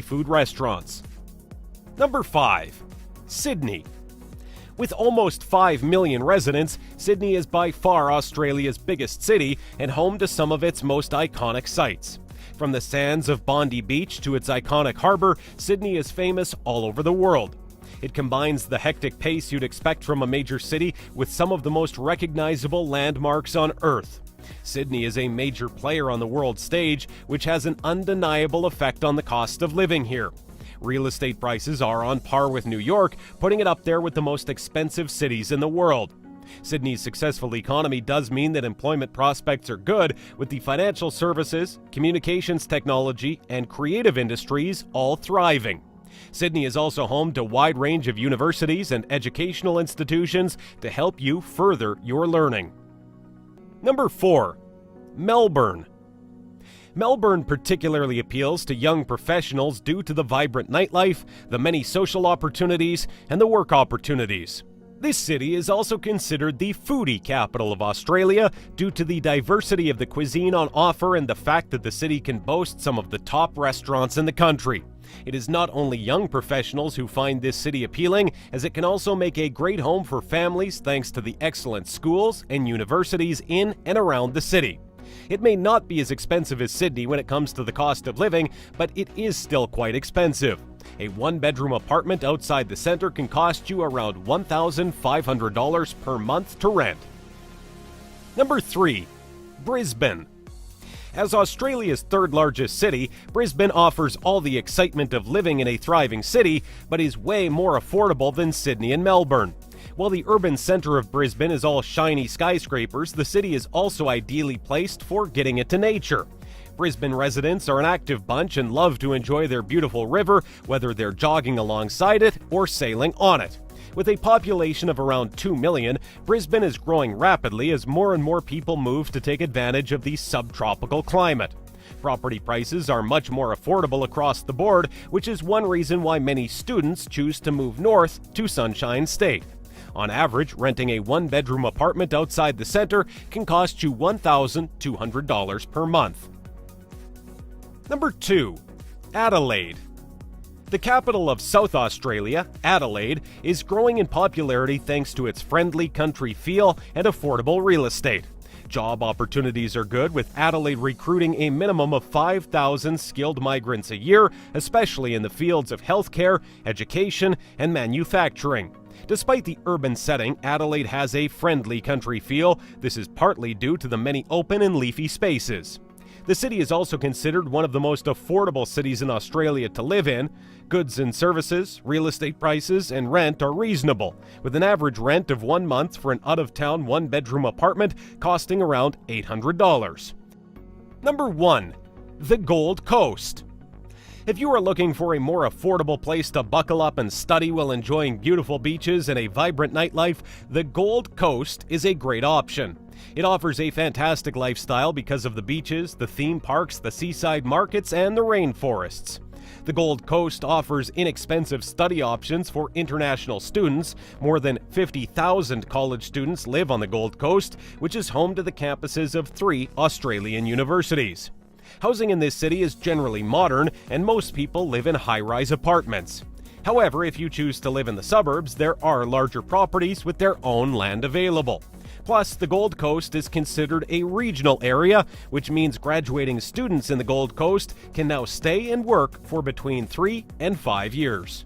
food restaurants. Number 5. Sydney. With almost 5 million residents, Sydney is by far Australia's biggest city and home to some of its most iconic sites. From the sands of Bondi Beach to its iconic harbour, Sydney is famous all over the world. It combines the hectic pace you'd expect from a major city with some of the most recognizable landmarks on Earth. Sydney is a major player on the world stage, which has an undeniable effect on the cost of living here. Real estate prices are on par with New York, putting it up there with the most expensive cities in the world. Sydney's successful economy does mean that employment prospects are good, with the financial services, communications technology, and creative industries all thriving. Sydney is also home to a wide range of universities and educational institutions to help you further your learning. Number 4. Melbourne. Melbourne particularly appeals to young professionals due to the vibrant nightlife, the many social opportunities, and the work opportunities. This city is also considered the foodie capital of Australia due to the diversity of the cuisine on offer and the fact that the city can boast some of the top restaurants in the country. It is not only young professionals who find this city appealing, as it can also make a great home for families thanks to the excellent schools and universities in and around the city. It may not be as expensive as Sydney when it comes to the cost of living, but it is still quite expensive. A one-bedroom apartment outside the center can cost you around $1,500 per month to rent. Number 3. Brisbane. As Australia's third largest city, Brisbane offers all the excitement of living in a thriving city, but is way more affordable than Sydney and Melbourne. While the urban center of Brisbane is all shiny skyscrapers, the city is also ideally placed for getting into nature. Brisbane residents are an active bunch and love to enjoy their beautiful river, whether they're jogging alongside it or sailing on it. With a population of around 2 million, Brisbane is growing rapidly as more and more people move to take advantage of the subtropical climate. Property prices are much more affordable across the board, which is one reason why many students choose to move north to Sunshine State. On average, renting a one-bedroom apartment outside the center can cost you $1,200 per month. Number 2. Adelaide. The capital of South Australia, Adelaide, is growing in popularity thanks to its friendly country feel and affordable real estate. Job opportunities are good, with Adelaide recruiting a minimum of 5,000 skilled migrants a year, especially in the fields of healthcare, education, and manufacturing. Despite the urban setting, Adelaide has a friendly country feel. This is partly due to the many open and leafy spaces. The city is also considered one of the most affordable cities in Australia to live in. Goods and services, real estate prices, and rent are reasonable, with an average rent of 1 month for an out-of-town one-bedroom apartment costing around $800. Number 1. The Gold Coast. If you are looking for a more affordable place to buckle up and study while enjoying beautiful beaches and a vibrant nightlife, the Gold Coast is a great option. It offers a fantastic lifestyle because of the beaches, the theme parks, the seaside markets, and the rainforests. The Gold Coast offers inexpensive study options for international students. More than 50,000 college students live on the Gold Coast, which is home to the campuses of 3 Australian universities. Housing in this city is generally modern, and most people live in high-rise apartments. However, if you choose to live in the suburbs, there are larger properties with their own land available. Plus, the Gold Coast is considered a regional area, which means graduating students in the Gold Coast can now stay and work for between 3 and 5 years.